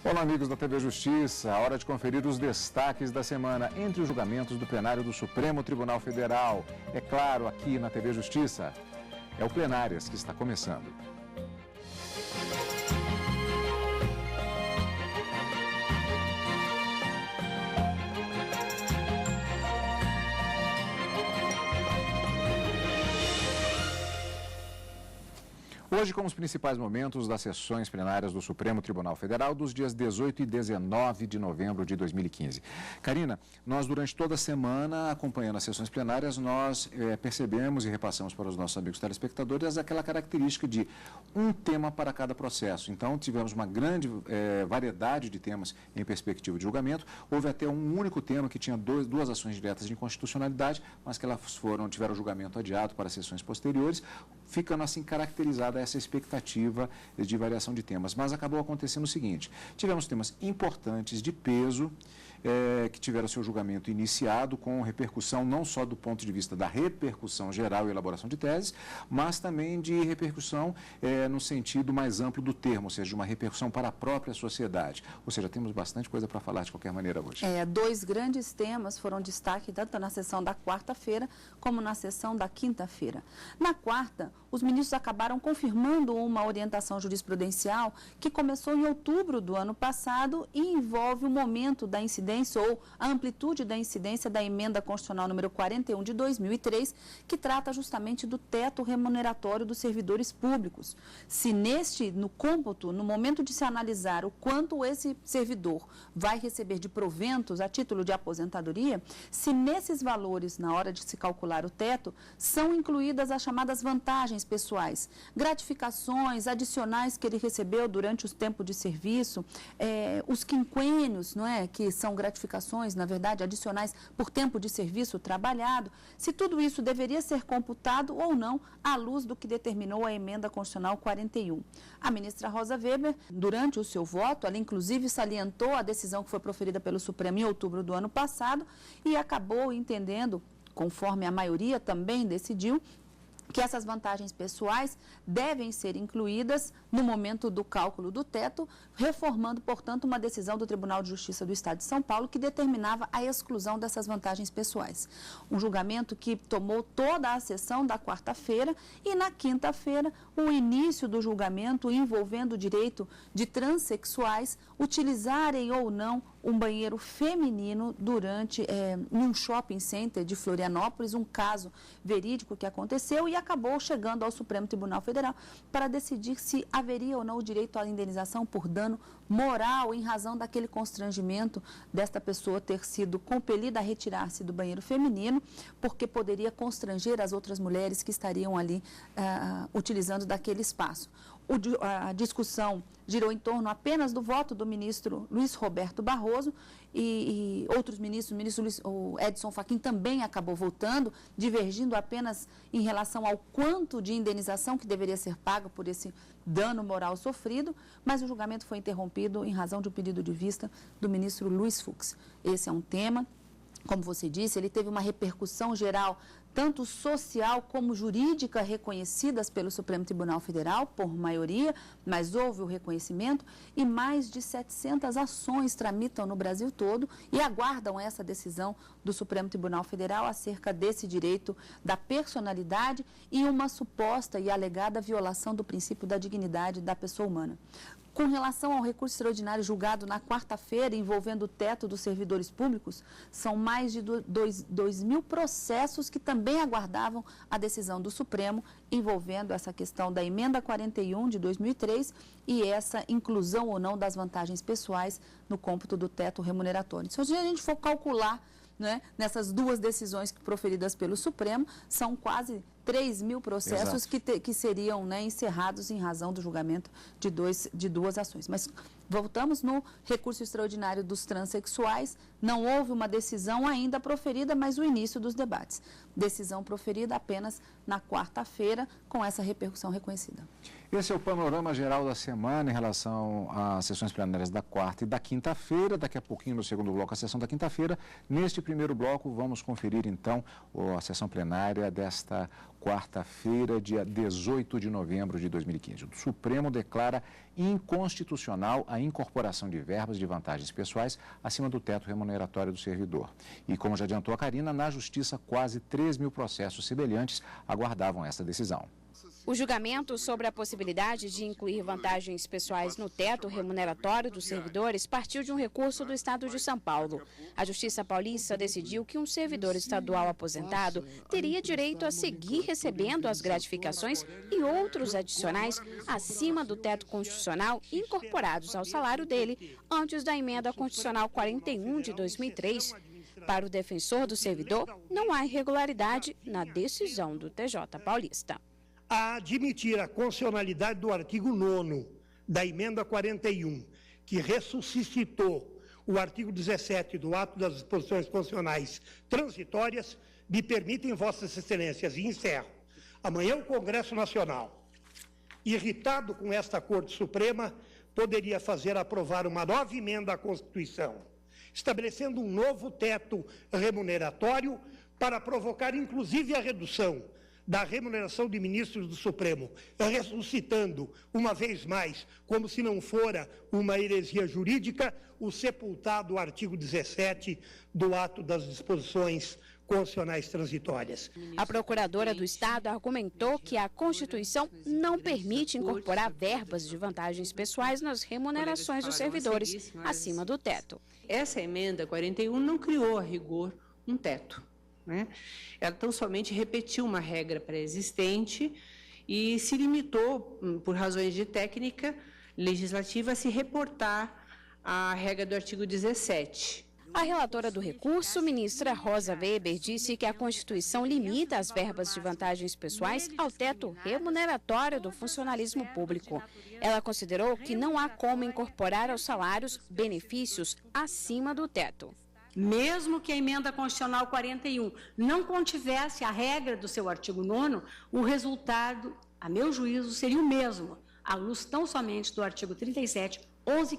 Olá, amigos da TV Justiça. A hora de conferir os destaques da semana entre os julgamentos do plenário do Supremo Tribunal Federal. É claro, aqui na TV Justiça. É o Plenárias que está começando. Hoje, com os principais momentos das sessões plenárias do Supremo Tribunal Federal dos dias 18 e 19 de novembro de 2015. Karina, nós durante toda a semana, acompanhando as sessões plenárias, nós percebemos e repassamos para os nossos amigos telespectadores aquela característica de um tema para cada processo. Então, tivemos uma grande variedade de temas em perspectiva de julgamento. Houve até um único tema que tinha duas ações diretas de inconstitucionalidade, mas que elas tiveram julgamento adiado para sessões posteriores, ficando assim caracterizada essa expectativa de variação de temas. Mas acabou acontecendo o seguinte: tivemos temas importantes de peso que tiveram seu julgamento iniciado com repercussão não só do ponto de vista da repercussão geral e elaboração de teses, mas também de repercussão no sentido mais amplo do termo, ou seja, de uma repercussão para a própria sociedade. Ou seja, temos bastante coisa para falar de qualquer maneira hoje. Dois grandes temas foram destaque tanto na sessão da quarta-feira como na sessão da quinta-feira. Na quarta, os ministros acabaram confirmando uma orientação jurisprudencial que começou em outubro do ano passado e envolve o momento da incidência ou a amplitude da incidência da emenda constitucional número 41 de 2003, que trata justamente do teto remuneratório dos servidores públicos. Se no cômputo, no momento de se analisar o quanto esse servidor vai receber de proventos a título de aposentadoria, se nesses valores, na hora de se calcular o teto, são incluídas as chamadas vantagens pessoais, gratificações adicionais que ele recebeu durante o tempo de serviço, os quinquênios, não é, que são gratificações, na verdade, adicionais por tempo de serviço trabalhado, se tudo isso deveria ser computado ou não à luz do que determinou a emenda constitucional 41. A ministra Rosa Weber, durante o seu voto, ela inclusive salientou a decisão que foi proferida pelo Supremo em outubro do ano passado e acabou entendendo, conforme a maioria também decidiu, que essas vantagens pessoais devem ser incluídas no momento do cálculo do teto, reformando, portanto, uma decisão do Tribunal de Justiça do Estado de São Paulo que determinava a exclusão dessas vantagens pessoais. Um julgamento que tomou toda a sessão da quarta-feira e, na quinta-feira, o início do julgamento envolvendo o direito de transexuais utilizarem ou não um banheiro feminino em um shopping center de Florianópolis, um caso verídico que aconteceu e acabou chegando ao Supremo Tribunal Federal para decidir se haveria ou não o direito à indenização por dano moral em razão daquele constrangimento desta pessoa ter sido compelida a retirar-se do banheiro feminino, porque poderia constranger as outras mulheres que estariam ali utilizando daquele espaço. A discussão girou em torno apenas do voto do ministro Luiz Roberto Barroso e outros ministros, o Edson Fachin também acabou votando, divergindo apenas em relação ao quanto de indenização que deveria ser pago por esse dano moral sofrido, mas o julgamento foi interrompido em razão de um pedido de vista do ministro Luiz Fux. Esse é um tema, como você disse, ele teve uma repercussão geral tanto social como jurídica reconhecidas pelo Supremo Tribunal Federal, por maioria, mas houve o reconhecimento e mais de 700 ações tramitam no Brasil todo e aguardam essa decisão do Supremo Tribunal Federal acerca desse direito da personalidade e uma suposta e alegada violação do princípio da dignidade da pessoa humana. Com relação ao recurso extraordinário julgado na quarta-feira, envolvendo o teto dos servidores públicos, são mais de 2.000 processos que também aguardavam a decisão do Supremo, envolvendo essa questão da emenda 41 de 2003 e essa inclusão ou não das vantagens pessoais no cômputo do teto remuneratório. Se a gente for calcular, né, nessas duas decisões proferidas pelo Supremo, são quase 3.000 processos que seriam, né, encerrados em razão do julgamento de duas ações. Mas voltamos no recurso extraordinário dos transexuais, não houve uma decisão ainda proferida, mas o início dos debates. Decisão proferida apenas na quarta-feira, com essa repercussão reconhecida. Esse é o panorama geral da semana em relação às sessões plenárias da quarta e da quinta-feira. Daqui a pouquinho, no segundo bloco, a sessão da quinta-feira. Neste primeiro bloco, vamos conferir, então, a sessão plenária desta quarta-feira, dia 18 de novembro de 2015. O Supremo declara inconstitucional a incorporação de verbas de vantagens pessoais acima do teto remuneratório do servidor. E, como já adiantou a Karina, na Justiça, quase 3 mil processos semelhantes aguardavam essa decisão. O julgamento sobre a possibilidade de incluir vantagens pessoais no teto remuneratório dos servidores partiu de um recurso do Estado de São Paulo. A Justiça Paulista decidiu que um servidor estadual aposentado teria direito a seguir recebendo as gratificações e outros adicionais acima do teto constitucional incorporados ao salário dele antes da emenda constitucional 41 de 2003. Para o defensor do servidor, não há irregularidade na decisão do TJ Paulista. A admitir a constitucionalidade do artigo 9º da emenda 41, que ressuscitou o artigo 17 do ato das disposições constitucionais transitórias, me permitem, vossas excelências, e encerro. Amanhã o Congresso Nacional, irritado com esta Corte Suprema, poderia fazer aprovar uma nova emenda à Constituição, estabelecendo um novo teto remuneratório para provocar, inclusive, a redução da remuneração de ministros do Supremo, ressuscitando, uma vez mais, como se não fora uma heresia jurídica, o sepultado artigo 17 do ato das disposições constitucionais transitórias. A procuradora do Estado argumentou que a Constituição não permite incorporar verbas de vantagens pessoais nas remunerações dos servidores acima do teto. Essa emenda 41 não criou, a rigor, um teto, né? Ela tão somente repetiu uma regra pré-existente e se limitou, por razões de técnica legislativa, a se reportar à regra do artigo 17. A relatora do recurso, ministra Rosa Weber, disse que a Constituição limita as verbas de vantagens pessoais ao teto remuneratório do funcionalismo público. Ela considerou que não há como incorporar aos salários benefícios acima do teto. Mesmo que a emenda constitucional 41 não contivesse a regra do seu artigo 9º, o resultado, a meu juízo, seria o mesmo, à luz tão somente do artigo 37, 11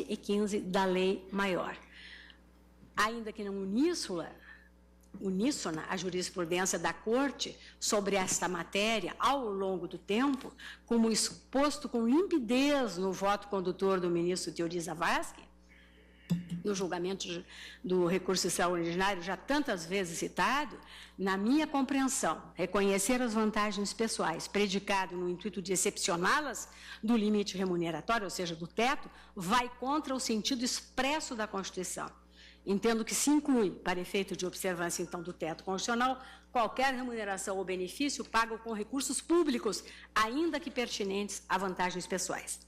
e 15 da Lei Maior. Ainda que não uníssona a jurisprudência da Corte sobre esta matéria ao longo do tempo, como exposto com limpidez no voto condutor do ministro Teori Zavascki, no julgamento do recurso extraordinário, já tantas vezes citado, na minha compreensão, reconhecer as vantagens pessoais, predicado no intuito de excepcioná-las do limite remuneratório, ou seja, do teto, vai contra o sentido expresso da Constituição. Entendo que se inclui, para efeito de observância, então, do teto constitucional, qualquer remuneração ou benefício pago com recursos públicos, ainda que pertinentes a vantagens pessoais.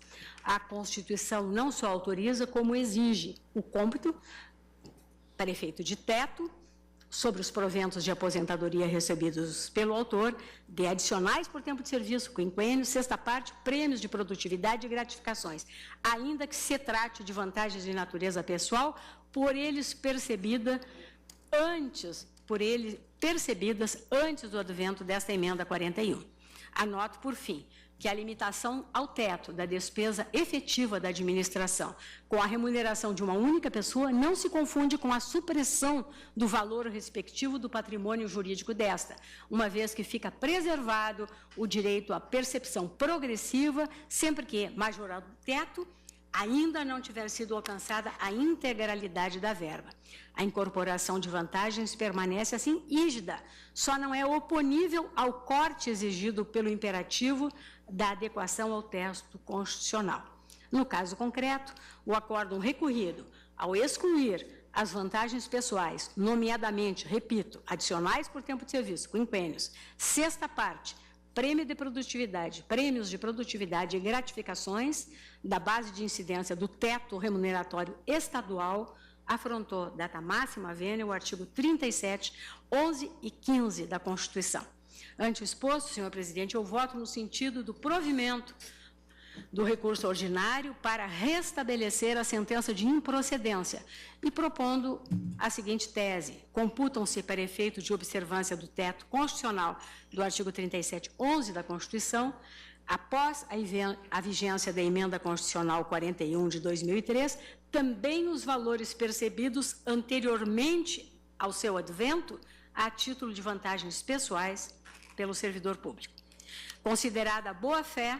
A Constituição não só autoriza, como exige o cômputo, para efeito de teto, sobre os proventos de aposentadoria recebidos pelo autor, de adicionais por tempo de serviço, quinquênio, sexta parte, prêmios de produtividade e gratificações, ainda que se trate de vantagens de natureza pessoal, por ele percebidas antes do advento desta emenda 41. Anoto, por fim, que a limitação ao teto da despesa efetiva da administração com a remuneração de uma única pessoa não se confunde com a supressão do valor respectivo do patrimônio jurídico desta, uma vez que fica preservado o direito à percepção progressiva, sempre que, majorado o teto, ainda não tiver sido alcançada a integralidade da verba. A incorporação de vantagens permanece assim rígida, só não é oponível ao corte exigido pelo imperativo da adequação ao texto constitucional. No caso concreto, o acórdão recorrido, ao excluir as vantagens pessoais, nomeadamente, repito, adicionais por tempo de serviço, quinquênios, sexta parte, prêmios de produtividade e gratificações da base de incidência do teto remuneratório estadual, afrontou, data máxima vênia, o artigo 37, 11 e 15 da Constituição. Ante o exposto, senhor presidente, eu voto no sentido do provimento do recurso ordinário para restabelecer a sentença de improcedência e propondo a seguinte tese: computam-se para efeito de observância do teto constitucional do artigo 37(11) da Constituição, após a vigência da emenda constitucional 41 de 2003, também os valores percebidos anteriormente ao seu advento a título de vantagens pessoais pelo servidor público. Considerada a boa-fé,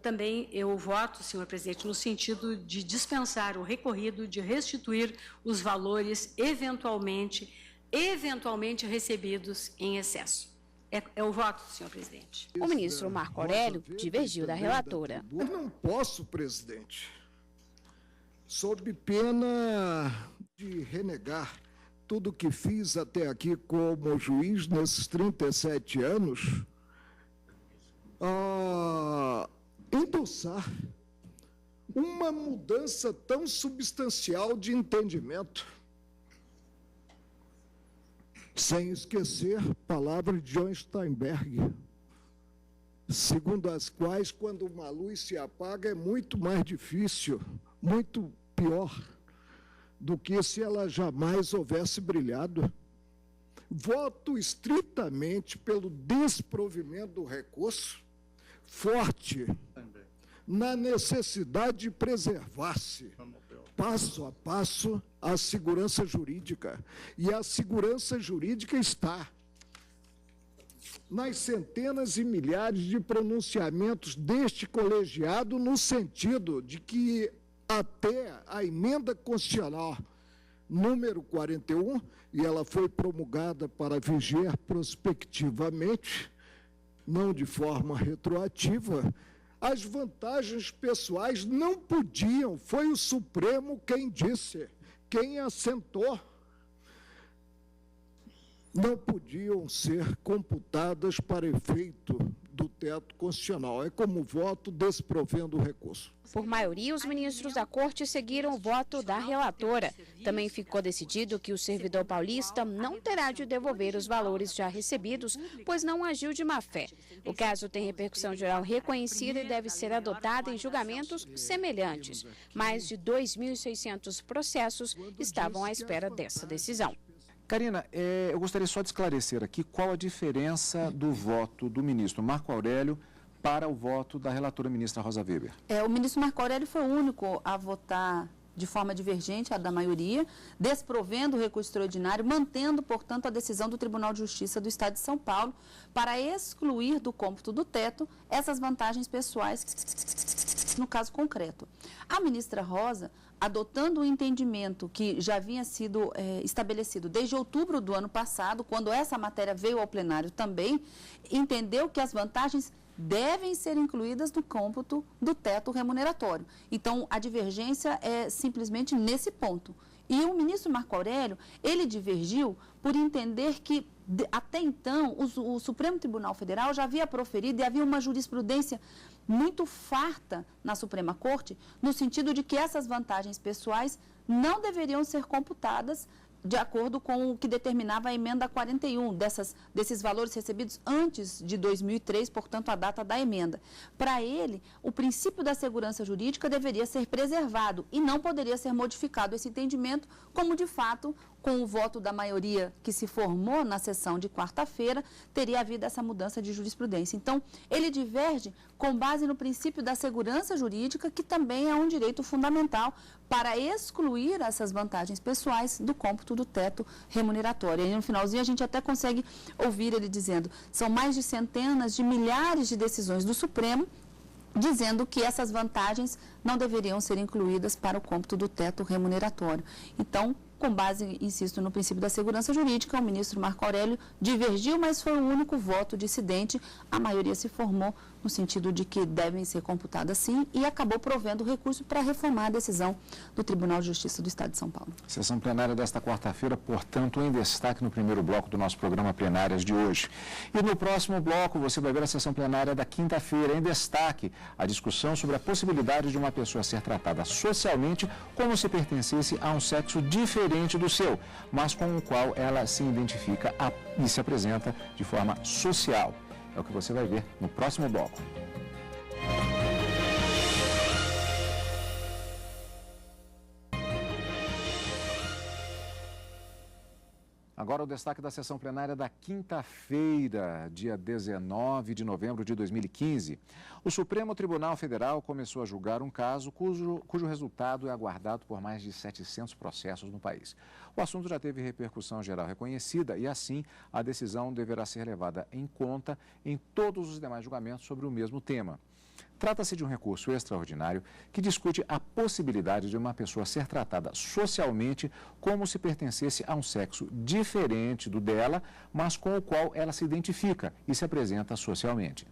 também eu voto, senhor presidente, no sentido de dispensar o recorrido, de restituir os valores eventualmente recebidos em excesso. É o voto, senhor presidente. O ministro Marco Aurélio divergiu da relatora. Eu não posso, presidente, sob pena de renegar tudo que fiz até aqui como juiz nesses 37 anos, endossar uma mudança tão substancial de entendimento, sem esquecer palavras de John Steinberg, segundo as quais, quando uma luz se apaga, é muito mais difícil, muito pior, do que se ela jamais houvesse brilhado. Voto estritamente pelo desprovimento do recurso, forte na necessidade de preservar-se, passo a passo, a segurança jurídica. E a segurança jurídica está nas centenas e milhares de pronunciamentos deste colegiado, no sentido de que até a emenda constitucional número 41, e ela foi promulgada para vigiar prospectivamente, não de forma retroativa, as vantagens pessoais não podiam, foi o Supremo quem disse, quem assentou, não podiam ser computadas para efeito do teto constitucional. É como voto desprovendo o recurso. Por maioria, os ministros da Corte seguiram o voto da relatora. Também ficou decidido que o servidor paulista não terá de devolver os valores já recebidos, pois não agiu de má-fé. O caso tem repercussão geral reconhecida e deve ser adotado em julgamentos semelhantes. Mais de 2.600 processos estavam à espera dessa decisão. Karina, eu gostaria só de esclarecer aqui qual a diferença do voto do ministro Marco Aurélio para o voto da relatora ministra Rosa Weber. O ministro Marco Aurélio foi o único a votar de forma divergente à da maioria, desprovendo o recurso extraordinário, mantendo, portanto, a decisão do Tribunal de Justiça do Estado de São Paulo para excluir do cômputo do teto essas vantagens pessoais, no caso concreto. A ministra Rosa, adotando o entendimento que já havia sido estabelecido desde outubro do ano passado, quando essa matéria veio ao plenário também, entendeu que as vantagens devem ser incluídas no cômputo do teto remuneratório. Então, a divergência é simplesmente nesse ponto. E o ministro Marco Aurélio, ele divergiu por entender que, até então, o Supremo Tribunal Federal já havia proferido e havia uma jurisprudência muito farta na Suprema Corte, no sentido de que essas vantagens pessoais não deveriam ser computadas de acordo com o que determinava a emenda 41, desses valores recebidos antes de 2003, portanto, a data da emenda. Para ele, o princípio da segurança jurídica deveria ser preservado e não poderia ser modificado esse entendimento, como, de fato, com o voto da maioria que se formou na sessão de quarta-feira, teria havido essa mudança de jurisprudência. Então, ele diverge com base no princípio da segurança jurídica, que também é um direito fundamental para excluir essas vantagens pessoais do cômputo do teto remuneratório. E no finalzinho a gente até consegue ouvir ele dizendo, são mais de centenas de milhares de decisões do Supremo dizendo que essas vantagens não deveriam ser incluídas para o cômputo do teto remuneratório. Então, com base, insisto, no princípio da segurança jurídica, o ministro Marco Aurélio divergiu, mas foi o único voto dissidente. A maioria se formou no sentido de que devem ser computadas sim e acabou provendo o recurso para reformar a decisão do Tribunal de Justiça do Estado de São Paulo. Sessão plenária desta quarta-feira, portanto, em destaque no primeiro bloco do nosso programa Plenárias de hoje. E no próximo bloco você vai ver a sessão plenária da quinta-feira, em destaque, a discussão sobre a possibilidade de uma pessoa ser tratada socialmente como se pertencesse a um sexo diferente do seu, mas com o qual ela se identifica e se apresenta de forma social. É o que você vai ver no próximo bloco. Agora o destaque da sessão plenária da quinta-feira, dia 19 de novembro de 2015. O Supremo Tribunal Federal começou a julgar um caso cujo resultado é aguardado por mais de 700 processos no país. O assunto já teve repercussão geral reconhecida e, assim, a decisão deverá ser levada em conta em todos os demais julgamentos sobre o mesmo tema. Trata-se de um recurso extraordinário que discute a possibilidade de uma pessoa ser tratada socialmente como se pertencesse a um sexo diferente do dela, mas com o qual ela se identifica e se apresenta socialmente.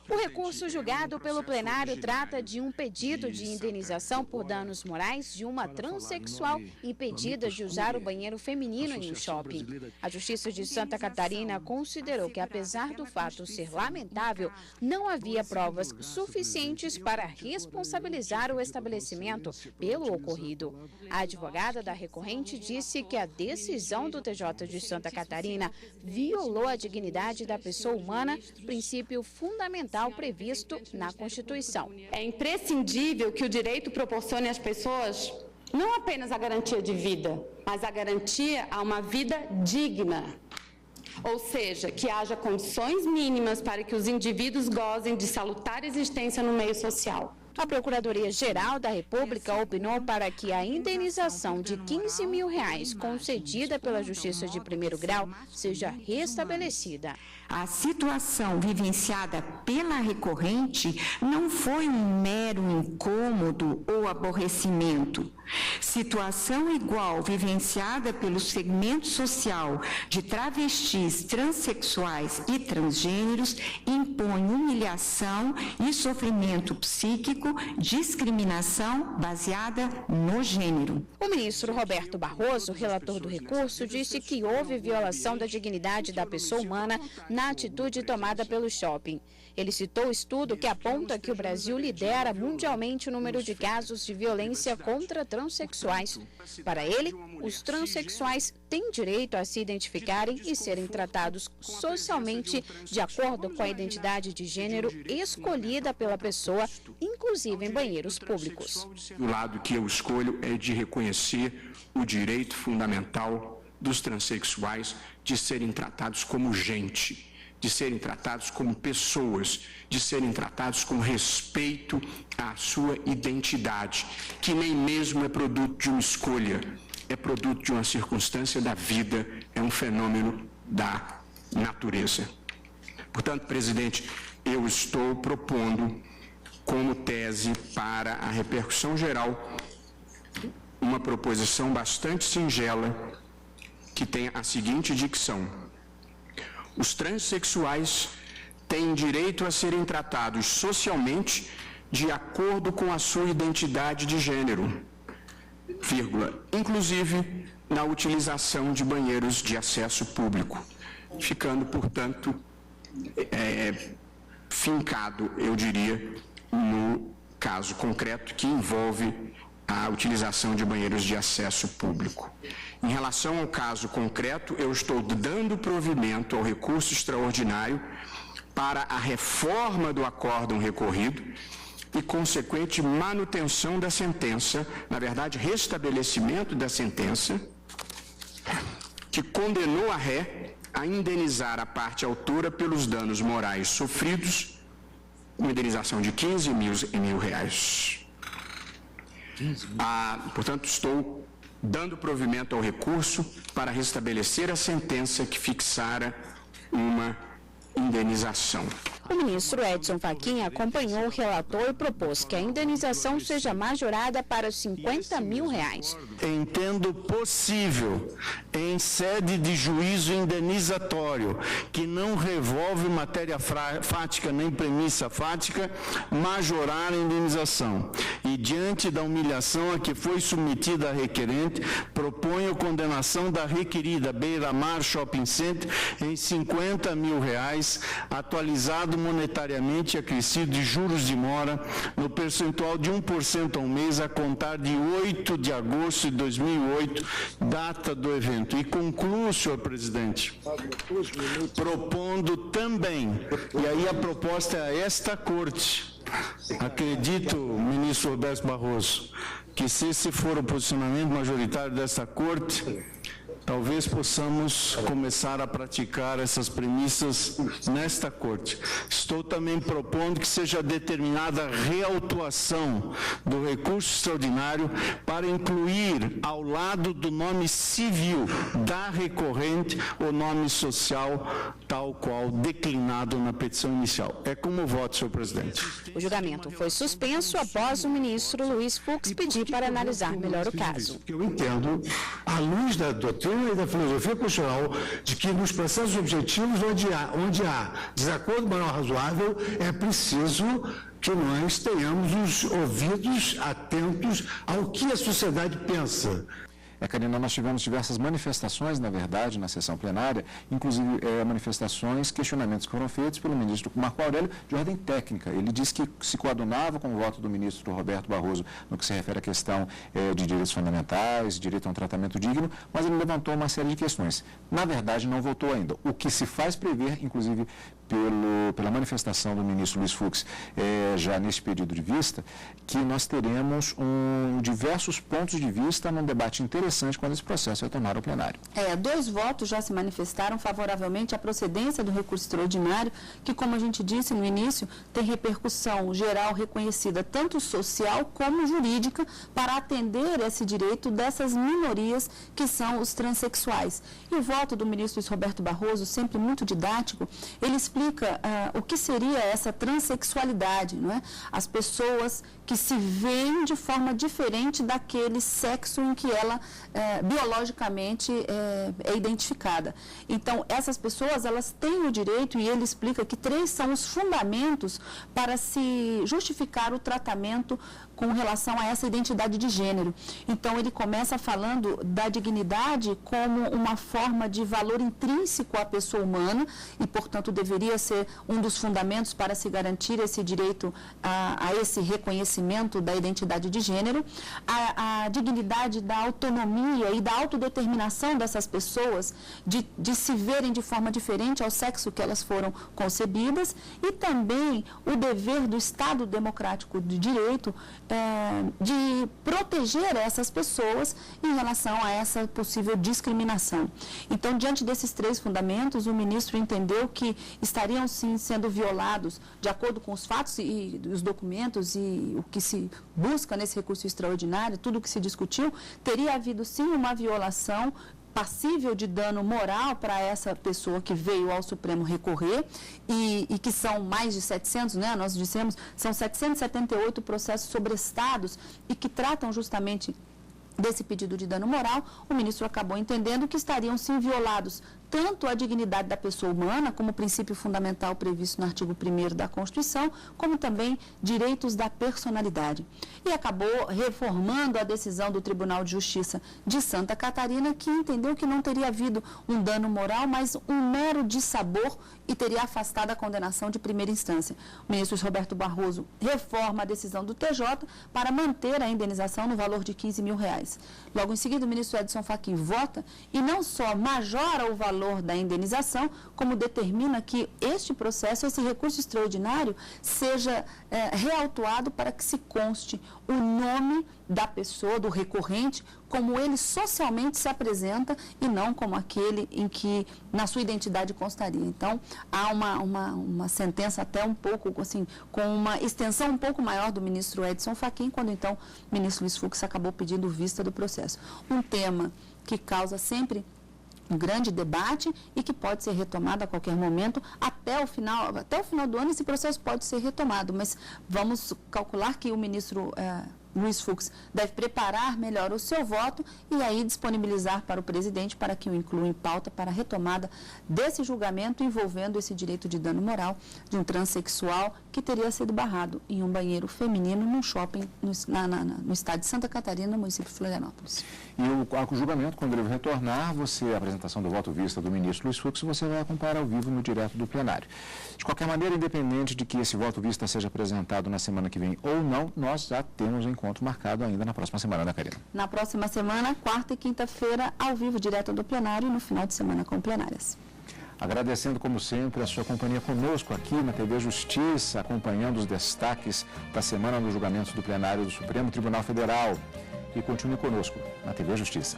O recurso julgado pelo plenário trata de um pedido de indenização por danos morais de uma transexual impedida de usar o banheiro feminino em um shopping. A Justiça de Santa Catarina considerou que, apesar do fato ser lamentável, não havia provas suficientes para responsabilizar o estabelecimento pelo ocorrido. A advogada da recorrente disse que a decisão do TJ de Santa Catarina violou a dignidade da pessoa humana, princípio fundamental previsto na Constituição. É imprescindível que o direito proporcione às pessoas não apenas a garantia de vida, mas a garantia a uma vida digna. Ou seja, que haja condições mínimas para que os indivíduos gozem de salutar existência no meio social. A Procuradoria-Geral da República opinou para que a indenização de R$15 mil concedida pela Justiça de Primeiro Grau seja restabelecida. A situação vivenciada pela recorrente não foi um mero incômodo ou aborrecimento. Situação igual vivenciada pelo segmento social de travestis, transexuais e transgêneros impõe humilhação e sofrimento psíquico, discriminação baseada no gênero. O ministro Roberto Barroso, relator do recurso, disse que houve violação da dignidade da pessoa humana na atitude tomada pelo shopping. Ele citou o estudo que aponta que o Brasil lidera mundialmente o número de casos de violência contra transexuais. Para ele, os transexuais têm direito a se identificarem e serem tratados socialmente de acordo com a identidade de gênero escolhida pela pessoa, inclusive em banheiros públicos. O lado que eu escolho é de reconhecer o direito fundamental dos transexuais de serem tratados como gente, de serem tratados como pessoas, de serem tratados com respeito à sua identidade, que nem mesmo é produto de uma escolha, é produto de uma circunstância da vida, é um fenômeno da natureza. Portanto, presidente, eu estou propondo como tese para a repercussão geral uma proposição bastante singela que tem a seguinte dicção: os transexuais têm direito a serem tratados socialmente de acordo com a sua identidade de gênero, vírgula, inclusive na utilização de banheiros de acesso público, ficando, portanto, fincado, eu diria, no caso concreto que envolve a utilização de banheiros de acesso público. Em relação ao caso concreto, eu estou dando provimento ao recurso extraordinário para a reforma do acórdão recorrido e consequente manutenção da sentença, na verdade, restabelecimento da sentença, que condenou a ré a indenizar a parte autora pelos danos morais sofridos, uma indenização de R$15 mil. Portanto, estou dando provimento ao recurso para restabelecer a sentença que fixara uma indenização. O ministro Edson Fachin acompanhou o relator e propôs que a indenização seja majorada para R$50 mil. Entendo possível, em sede de juízo indenizatório, que não revolve matéria fática nem premissa fática, majorar a indenização. E, diante da humilhação a que foi submetida a requerente, proponho condenação da requerida Beira-Mar Shopping Center em R$50 mil, atualizado monetariamente acrescido de juros de mora no percentual de 1% ao mês a contar de 8 de agosto de 2008, data do evento. E concluo, senhor presidente, propondo também, e aí a proposta é a esta corte, acredito, ministro Roberto Barroso, que se esse for o posicionamento majoritário desta corte, talvez possamos começar a praticar essas premissas nesta Corte. Estou também propondo que seja determinada a reautuação do recurso extraordinário para incluir, ao lado do nome civil da recorrente, o nome social, tal qual declinado na petição inicial. É como voto, senhor presidente. O julgamento foi suspenso após o ministro Luiz Fux pedir para analisar melhor o caso. Eu entendo, à luz da doutrina e da filosofia constitucional, de que nos processos objetivos onde há desacordo moral razoável, é preciso que nós tenhamos os ouvidos atentos ao que a sociedade pensa. Karina, nós tivemos diversas manifestações, na verdade, na sessão plenária, inclusive manifestações, questionamentos que foram feitos pelo ministro Marco Aurélio de ordem técnica. Ele disse que se coadunava com o voto do ministro Roberto Barroso no que se refere à questão de direitos fundamentais, direito a um tratamento digno, mas ele levantou uma série de questões. Na verdade, não votou ainda. O que se faz prever, inclusive, pela manifestação do ministro Luiz Fux, já nesse pedido de vista, que nós teremos diversos pontos de vista num debate interessante quando esse processo retornar ao plenário. 2 votos já se manifestaram favoravelmente à procedência do recurso extraordinário, que, como a gente disse no início, tem repercussão geral reconhecida, tanto social como jurídica, para atender esse direito dessas minorias que são os transexuais. E o voto do ministro Luiz Roberto Barroso, sempre muito didático, ele explica o que seria essa transexualidade, não é? As pessoas que se veem de forma diferente daquele sexo em que ela biologicamente é identificada. Então, essas pessoas, elas têm o direito, e ele explica que 3 são os fundamentos para se justificar o tratamento com relação a essa identidade de gênero. Então, ele começa falando da dignidade como uma forma de valor intrínseco à pessoa humana e, portanto, deveria ser um dos fundamentos para se garantir esse direito a esse reconhecimento da identidade de gênero, a dignidade da autonomia e da autodeterminação dessas pessoas de se verem de forma diferente ao sexo que elas foram concebidas, e também o dever do Estado democrático de direito de proteger essas pessoas em relação a essa possível discriminação. Então, diante desses 3 fundamentos, o ministro entendeu que estariam sim sendo violados, de acordo com os fatos e os documentos e o que se busca nesse recurso extraordinário, tudo o que se discutiu, teria havido sim uma violação passível de dano moral para essa pessoa que veio ao Supremo recorrer e que são mais de 700, né? Nós dissemos, são 778 processos sobrestados e que tratam justamente desse pedido de dano moral. O ministro acabou entendendo que estariam sim violados tanto a dignidade da pessoa humana, como princípio fundamental previsto no artigo 1º da Constituição, como também direitos da personalidade. E acabou reformando a decisão do Tribunal de Justiça de Santa Catarina, que entendeu que não teria havido um dano moral, mas um mero dissabor, e teria afastado a condenação de primeira instância. O ministro Roberto Barroso reforma a decisão do TJ para manter a indenização no valor de R$15 mil. Logo em seguida, o ministro Edson Fachin vota e não só majora o valor da indenização, como determina que este processo, esse recurso extraordinário, seja reautuado para que se conste o nome da pessoa, do recorrente, como ele socialmente se apresenta e não como aquele em que na sua identidade constaria. Então, há uma sentença até um pouco, assim, com uma extensão um pouco maior do ministro Edson Fachin, quando então o ministro Luiz Fux acabou pedindo vista do processo. Um tema que causa sempre um grande debate e que pode ser retomado a qualquer momento. Até o final do ano esse processo pode ser retomado, mas vamos calcular que o ministro Luiz Fux deve preparar melhor o seu voto e aí disponibilizar para o presidente para que o inclua em pauta para a retomada desse julgamento envolvendo esse direito de dano moral de um transexual que teria sido barrado em um banheiro feminino num shopping no estado de Santa Catarina, no município de Florianópolis. E o julgamento, quando ele retornar, a apresentação do voto vista do ministro Luiz Fux, você vai acompanhar ao vivo no direto do plenário. De qualquer maneira, independente de que esse voto vista seja apresentado na semana que vem ou não, nós já temos um encontro marcado ainda na próxima semana, né, Karina? Na próxima semana, quarta e quinta-feira, ao vivo, direto do plenário, e no final de semana com plenárias. Agradecendo, como sempre, a sua companhia conosco aqui na TV Justiça, acompanhando os destaques da semana dos julgamentos do plenário do Supremo Tribunal Federal. E continue conosco na TV Justiça.